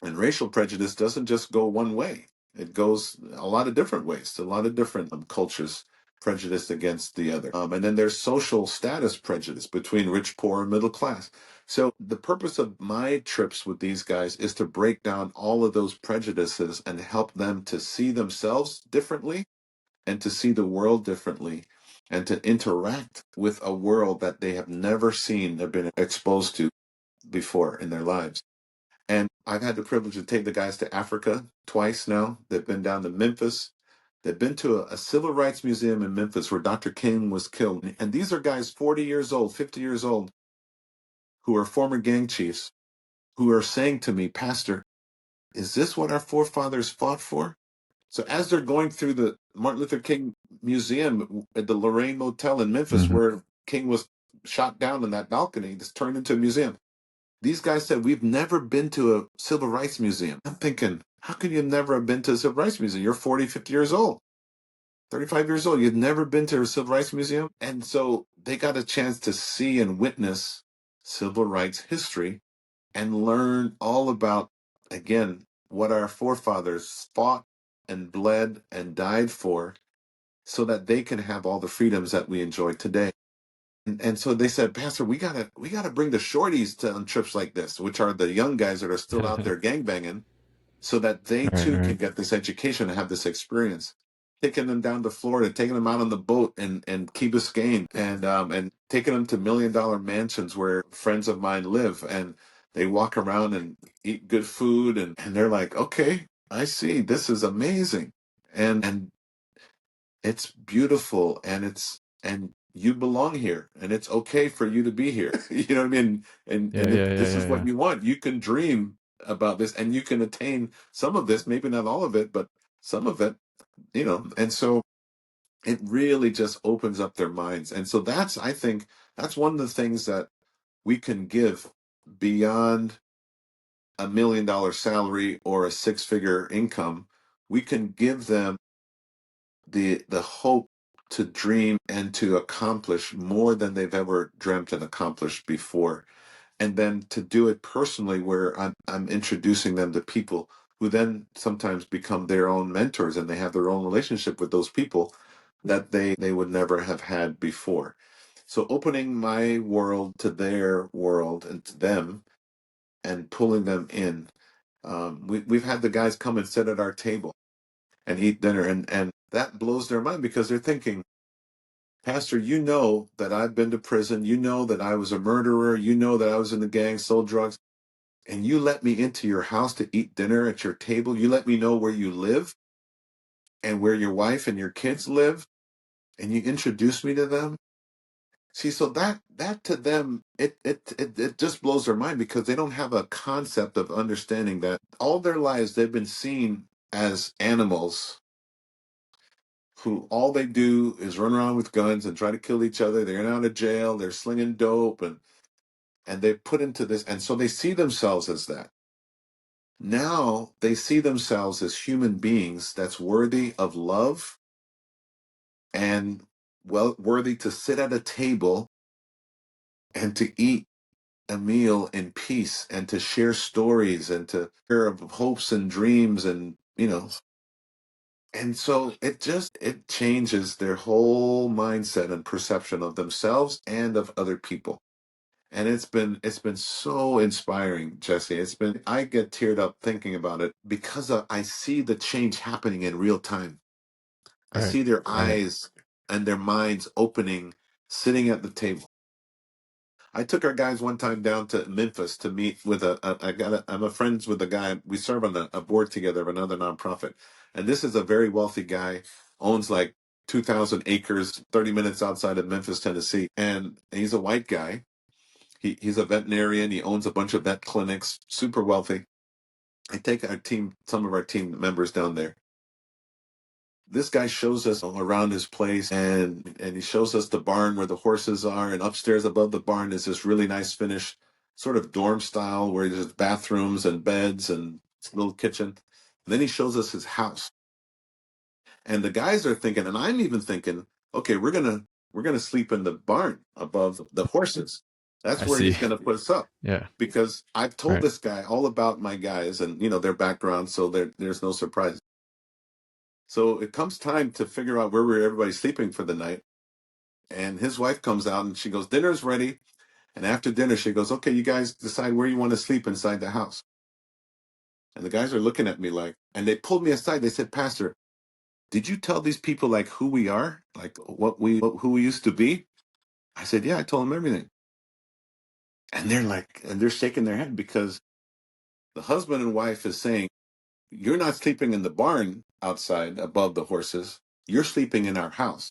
And racial prejudice doesn't just go one way. It goes a lot of different ways, a lot of different cultures prejudiced against the other. And then there's social status prejudice between rich, poor, and middle class. So the purpose of my trips with these guys is to break down all of those prejudices and help them to see themselves differently and to see the world differently and to interact with a world that they have never seen or been exposed to before in their lives. And I've had the privilege to take the guys to Africa twice now. They've been down to Memphis. They've been to a civil rights museum in Memphis where Dr. King was killed. And these are guys 40 years old, 50 years old, who are former gang chiefs, who are saying to me, Pastor, is this what our forefathers fought for? So as they're going through the Martin Luther King Museum at the Lorraine Motel in Memphis, where King was shot down in that balcony, that's turned into a museum, these guys said, we've never been to a civil rights museum. I'm thinking, how could you never have been to a civil rights museum? You're 40, 50 years old, 35 years old. You've never been to a civil rights museum? And so they got a chance to see and witness civil rights history and learn all about, again, what our forefathers fought and bled and died for so that they can have all the freedoms that we enjoy today. And so they said, Pastor, we gotta bring the shorties to on trips like this, which are the young guys that are still out there gangbanging, so that they too can get this education and have this experience. Taking them down to Florida, taking them out on the boat and Key Biscayne, and taking them to $1 million mansions where friends of mine live, and they walk around and eat good food, and they're like, okay, I see, this is amazing, and it's beautiful, and you belong here, and it's okay for you to be here. You know what I mean? And if this is what you want, you can dream about this, and you can attain some of this, maybe not all of it, but some of it, and so it really just opens up their minds. And so I think that's one of the things that we can give beyond $1 million salary or a six-figure income. We can give them the hope to dream and to accomplish more than they've ever dreamt and accomplished before. And then to do it personally, where I'm introducing them to people who then sometimes become their own mentors, and they have their own relationship with those people that they would never have had before. So opening my world to their world and to them, and pulling them in. We've had the guys come and sit at our table and eat dinner, and that blows their mind, because they're thinking, Pastor, you know that I've been to prison, you know that I was a murderer, you know that I was in the gang, sold drugs, and you let me into your house to eat dinner at your table. You let me know where you live and where your wife and your kids live, and you introduce me to them. See, so that to them, it just blows their mind, because they don't have a concept of understanding that all their lives they've been seen as animals who all they do is run around with guns and try to kill each other. They're out of jail, they're slinging dope, and they're put into this, and so they see themselves as that. Now they see themselves as human beings that's worthy of love and well worthy to sit at a table and to eat a meal in peace and to share stories and to share of hopes and dreams and and so it changes their whole mindset and perception of themselves and of other people. And it's been so inspiring, Jesse. I get teared up thinking about it because I see the change happening in real time. I Right. see their Right. eyes and their minds opening, sitting at the table. I took our guys one time down to Memphis to meet with I'm a friends with a guy. We serve on a board together of another nonprofit. And this is a very wealthy guy, owns like 2,000 acres, 30 minutes outside of Memphis, Tennessee. And he's a white guy. He's a veterinarian. He owns a bunch of vet clinics, super wealthy. I take some of our team members down there. This guy shows us around his place, and he shows us the barn where the horses are, and upstairs above the barn is this really nice finished sort of dorm style where there's bathrooms and beds and a little kitchen. And then he shows us his house, and the guys are thinking, and I'm even thinking, okay, we're gonna sleep in the barn above the horses. That's I where see. he's gonna put us up, Yeah. because I've told Right. this guy all about my guys and their background, so there's no surprise. So it comes time to figure out where everybody's sleeping for the night. And his wife comes out and she goes, dinner's ready. And after dinner, she goes, okay, you guys decide where you want to sleep inside the house. And the guys are looking at me like, and they pulled me aside. They said, Pastor, did you tell these people like who we are, like who we used to be? I said, yeah, I told them everything. And they're shaking their head because the husband and wife is saying, you're not sleeping in the barn outside above the horses. You're sleeping in our house.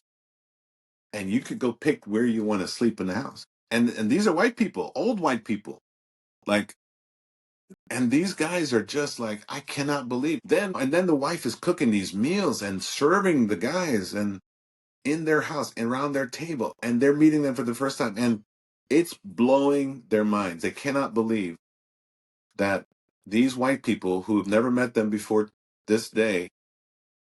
And you could go pick where you want to sleep in the house. And these are white people, old white people. Like, and these guys are just like, I cannot believe. And then the wife is cooking these meals and serving the guys and in their house and around their table. And they're meeting them for the first time. And it's blowing their minds. They cannot believe that these white people who have never met them before this day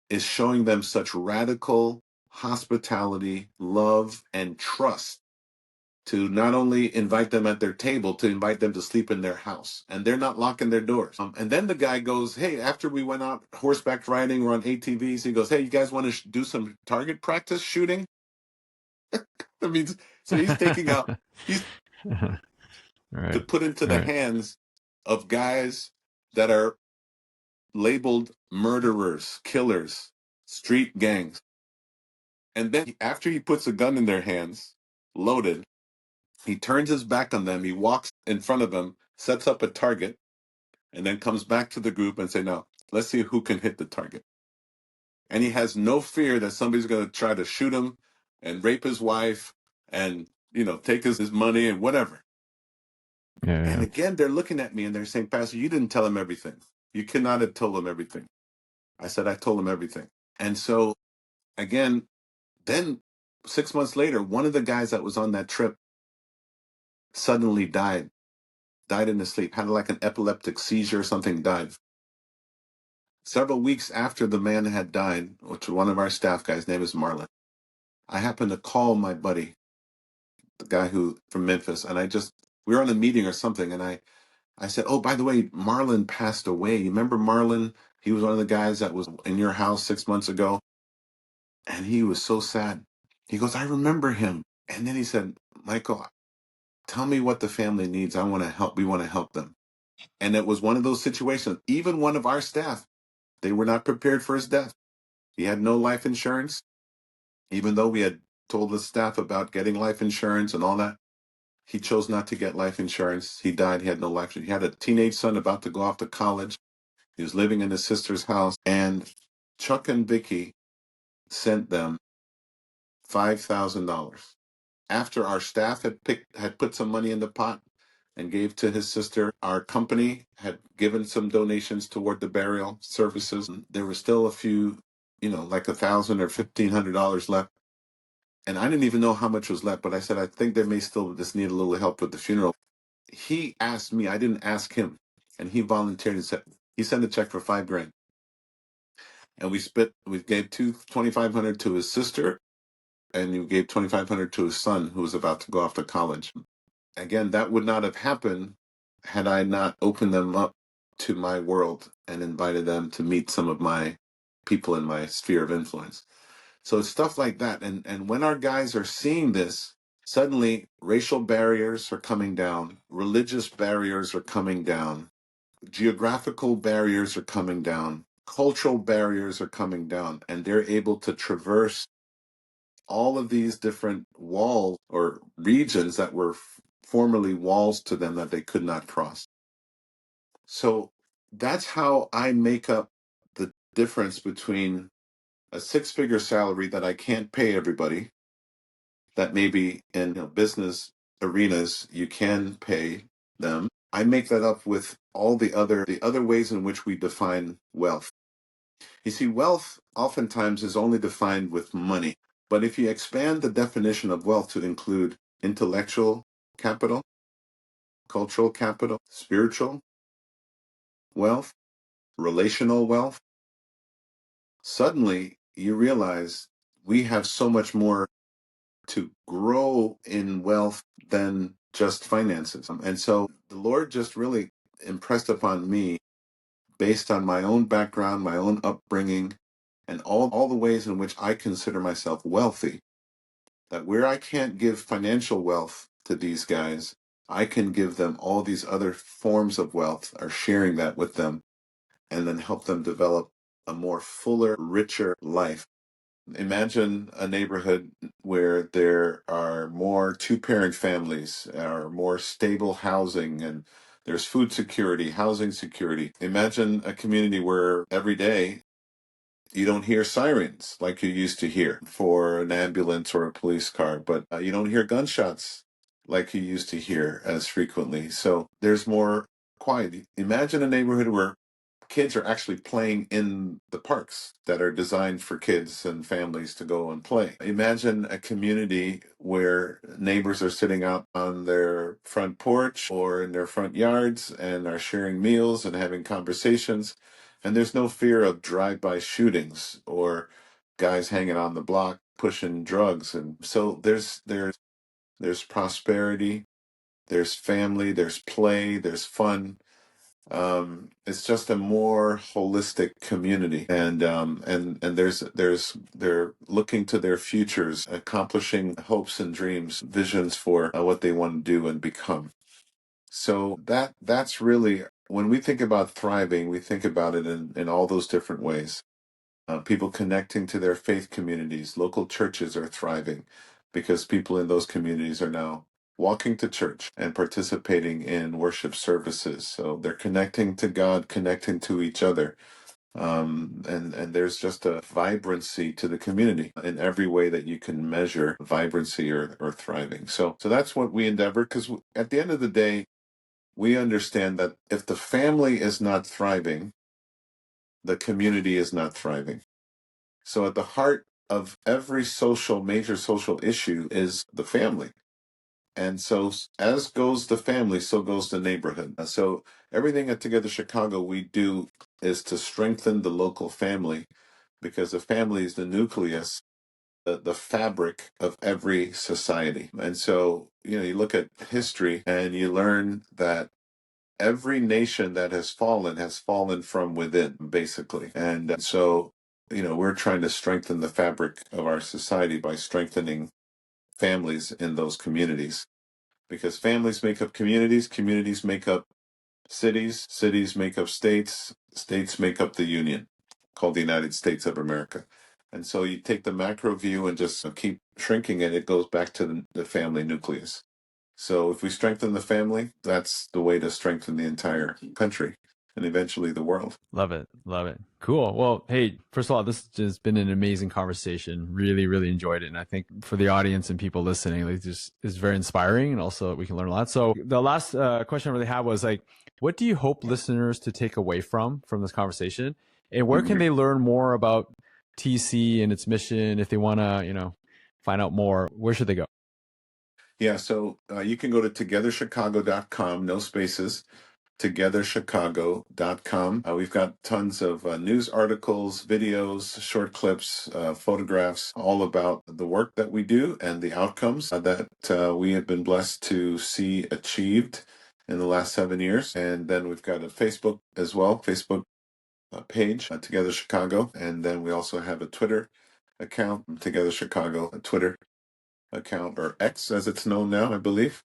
is showing them such radical hospitality, love, and trust to not only invite them at their table, to invite them to sleep in their house. And they're not locking their doors. And then the guy goes, hey, after we went out horseback riding or on ATVs, he goes, hey, you guys want to do some target practice shooting? I mean, so he's to Right. put into the Right. hands of guys that are labeled murderers, killers, street gangs. And then after he puts a gun in their hands, loaded, he turns his back on them. He walks in front of them, sets up a target, and then comes back to the group and say, "Now, let's see who can hit the target." And he has no fear that somebody's going to try to shoot him and rape his wife and take his money and whatever. Yeah. And Yeah. again, they're looking at me and they're saying, "Pastor, you didn't tell him everything. You cannot have told him everything." I said, "I told him everything." And so again, then 6 months later, one of the guys that was on that trip suddenly died in his sleep, had like an epileptic seizure or something, died. Several weeks after the man had died, which was one of our staff guys, name is Marlon, I happened to call my buddy, the guy who from Memphis, and we were on a meeting or something, and I said, oh, by the way, Marlon passed away. You remember Marlon? He was one of the guys that was in your house 6 months ago, and he was so sad. He goes, I remember him. And then he said, Michael, tell me what the family needs. I want to help. We want to help them. And it was one of those situations. Even one of our staff, they were not prepared for his death. He had no life insurance, even though we had told the staff about getting life insurance and all that. He chose not to get life insurance. He died. He had no life. He had a teenage son about to go off to college. He was living in his sister's house. And Chuck and Vicky sent them $5,000 after our staff had put some money in the pot and gave to his sister. Our company had given some donations toward the burial services. There were still a few like $1,000 or $1,500 left. And I didn't even know how much was left, but I said, I think they may still just need a little help with the funeral. He asked me, I didn't ask him. And he volunteered and said, he sent a check for $5,000. And we gave 2,500 to his sister, and we gave 2,500 to his son, who was about to go off to college. Again, that would not have happened had I not opened them up to my world and invited them to meet some of my people in my sphere of influence. So it's stuff like that. And when our guys are seeing this, suddenly racial barriers are coming down, religious barriers are coming down, geographical barriers are coming down, cultural barriers are coming down, and they're able to traverse all of these different walls or regions that were formerly walls to them that they could not cross. So that's how I make up the difference between a six-figure salary that I can't pay everybody, that maybe in business arenas you can pay them. I make that up with all the other ways in which we define wealth. You see, wealth oftentimes is only defined with money. But if you expand the definition of wealth to include intellectual capital, cultural capital, spiritual wealth, relational wealth, suddenly you realize we have so much more to grow in wealth than just finances. And so the Lord just really impressed upon me, based on my own background, my own upbringing, and all the ways in which I consider myself wealthy, that where I can't give financial wealth to these guys, I can give them all these other forms of wealth, or sharing that with them, and then help them develop a more fuller, richer life. Imagine a neighborhood where there are more two-parent families, or more stable housing, and there's food security, housing security. Imagine a community where every day you don't hear sirens like you used to hear for an ambulance or a police car, but you don't hear gunshots like you used to hear as frequently. So there's more quiet. Imagine a neighborhood where kids are actually playing in the parks that are designed for kids and families to go and play. Imagine a community where neighbors are sitting out on their front porch or in their front yards and are sharing meals and having conversations. And there's no fear of drive-by shootings or guys hanging on the block pushing drugs. And so there's prosperity, there's family, there's play, there's fun. It's just a more holistic community, and they're looking to their futures, accomplishing hopes and dreams, visions for what they want to do and become. So that's really, when we think about thriving, we think about it in all those different ways. People connecting to their faith communities, local churches are thriving because people in those communities are now walking to church and participating in worship services. So they're connecting to God, connecting to each other. And there's just a vibrancy to the community in every way that you can measure vibrancy or thriving. So that's what we endeavor, because at the end of the day, we understand that if the family is not thriving, the community is not thriving. So at the heart of every major social issue is the family. And so as goes the family, so goes the neighborhood. So everything at Together Chicago we do is to strengthen the local family, because the family is the nucleus, the fabric of every society. And so, you look at history and you learn that every nation that has fallen from within, basically. And so, we're trying to strengthen the fabric of our society by strengthening families in those communities, because families make up communities, communities make up cities, cities make up states, states make up the union called the United States of America. And so you take the macro view and just keep shrinking it, it goes back to the family nucleus. So if we strengthen the family, that's the way to strengthen the entire country and eventually the world. Love it. Love it. Cool. Well, hey, first of all, this has been an amazing conversation. Really, really enjoyed it. And I think for the audience and people listening, like, this is very inspiring, and also we can learn a lot. So the last question I really had was, like, what do you hope listeners to take away from this conversation? And where can they learn more about TC and its mission, if they want to, find out more, where should they go? Yeah, so you can go to togetherchicago.com, no spaces, togetherchicago.com. We've got tons of news articles, videos, short clips, photographs, all about the work that we do and the outcomes that we have been blessed to see achieved in the last 7 years. And then we've got a Facebook as well, Facebook page, Together Chicago. And then we also have a Twitter account, Together Chicago, a Twitter account, or X as it's known now, I believe.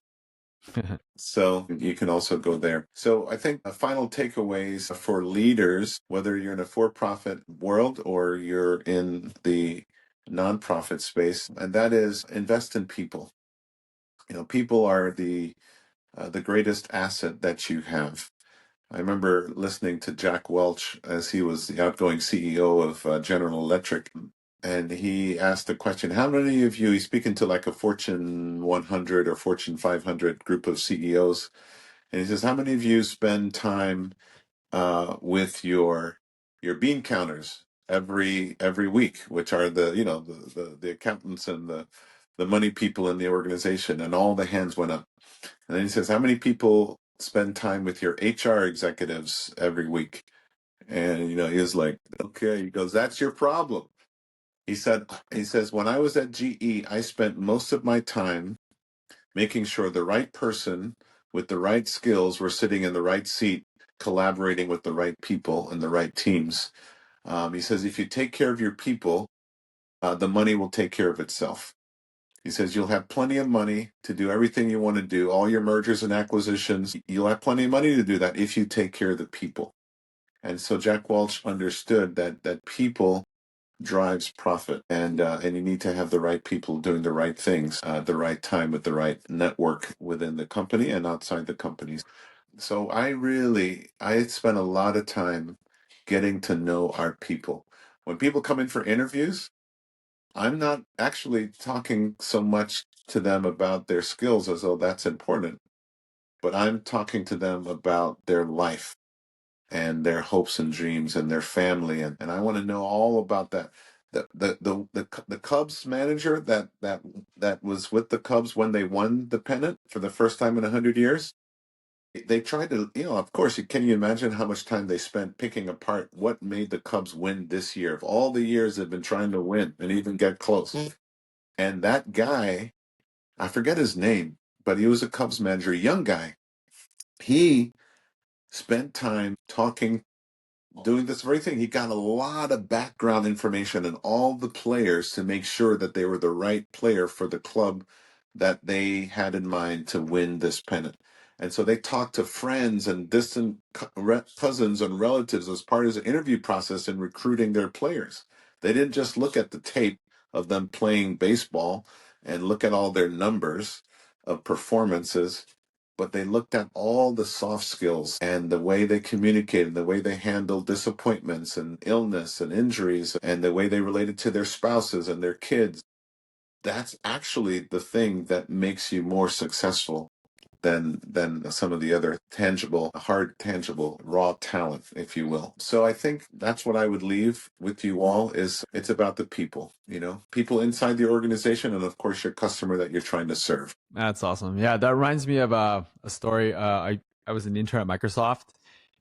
So you can also go there. So I think final takeaways for leaders, whether you're in a for-profit world or you're in the nonprofit space, and that is invest in people. People are the greatest asset that you have. I remember listening to Jack Welch as he was the outgoing CEO of General Electric, and he asked the question, how many of you, he's speaking to like a Fortune 100 or Fortune 500 group of CEOs, and he says, how many of you spend time with your bean counters every week, which are the accountants and the money people in the organization, and all the hands went up. And then he says, how many people spend time with your HR executives every week? And he was like, okay, he goes, that's your problem. He says, when I was at GE, I spent most of my time making sure the right person with the right skills were sitting in the right seat, collaborating with the right people and the right teams. He says, if you take care of your people, the money will take care of itself. He says, you'll have plenty of money to do everything you want to do, all your mergers and acquisitions. You'll have plenty of money to do that if you take care of the people. And so Jack Welch understood that people drives profit, and you need to have the right people doing the right things, the right time with the right network within the company and outside the companies. So I spent a lot of time getting to know our people. When people come in for interviews, I'm not actually talking so much to them about their skills as though that's important, but I'm talking to them about their life and their hopes and dreams and their family, and I want to know all about that. The Cubs manager that was with the Cubs when they won the pennant for the first time in 100 years. They tried to, of course, can you imagine how much time they spent picking apart what made the Cubs win this year? Of all the years they've been trying to win and even get close. And that guy, I forget his name, but he was a Cubs manager, a young guy. He spent time talking, doing this very thing. He got a lot of background information on all the players to make sure that they were the right player for the club that they had in mind to win this pennant. And so they talked to friends and distant cousins and relatives as part of the interview process in recruiting their players. They didn't just look at the tape of them playing baseball and look at all their numbers of performances, but they looked at all the soft skills and the way they communicated, the way they handled disappointments and illness and injuries, and the way they related to their spouses and their kids. That's actually the thing that makes you more successful than some of the other tangible, hard, tangible, raw talent, if you will. So I think that's what I would leave with you all is it's about the people, people inside the organization and of course your customer that you're trying to serve. That's awesome. Yeah, that reminds me of a story. I was an intern at Microsoft,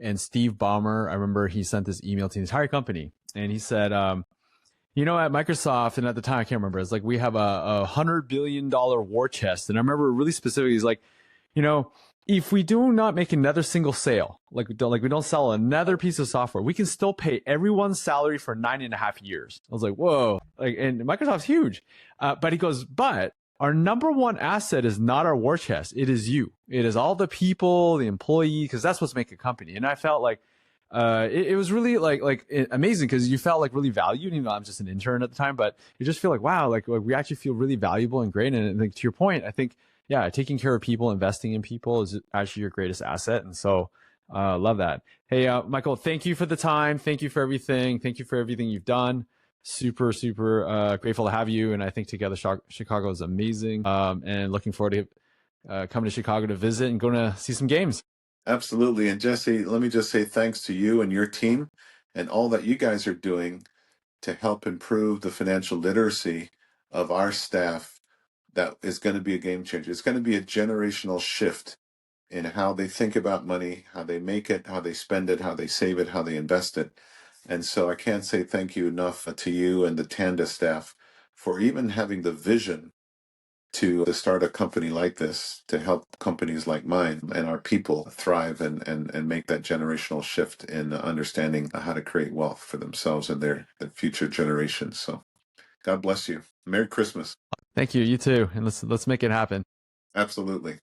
and Steve Ballmer, I remember he sent this email to the entire company, and he said, at Microsoft, and at the time I can't remember, it's like we have a $100 billion war chest, and I remember really specifically, he's like, if we do not make another single sale, like we don't sell another piece of software, we can still pay everyone's salary for 9.5 years. I was like, whoa, and Microsoft's huge, but he goes, but our number one asset is not our war chest. It is you. It is all the people, the employee, because that's what's making a company. And I felt like it was really amazing because you felt like really valued. Even though I'm just an intern at the time, but you just feel like wow, like we actually feel really valuable and great. And like to your point, I think yeah, taking care of people, investing in people is actually your greatest asset. And so love that. Hey, Michael, thank you for the time. Thank you for everything. Thank you for everything you've done. Super, super grateful to have you. And I think Together Chicago is amazing. And looking forward to coming to Chicago to visit and going to see some games. Absolutely. And Jesse, let me just say thanks to you and your team and all that you guys are doing to help improve the financial literacy of our staff that is going to be a game changer. It's going to be a generational shift in how they think about money, how they make it, how they spend it, how they save it, how they invest it. And so I can't say thank you enough to you and the Tanda staff for even having the vision to start a company like this to help companies like mine and our people thrive and make that generational shift in understanding how to create wealth for themselves and their future generations. So God bless you. Merry Christmas. Thank you. You too. And let's make it happen. Absolutely.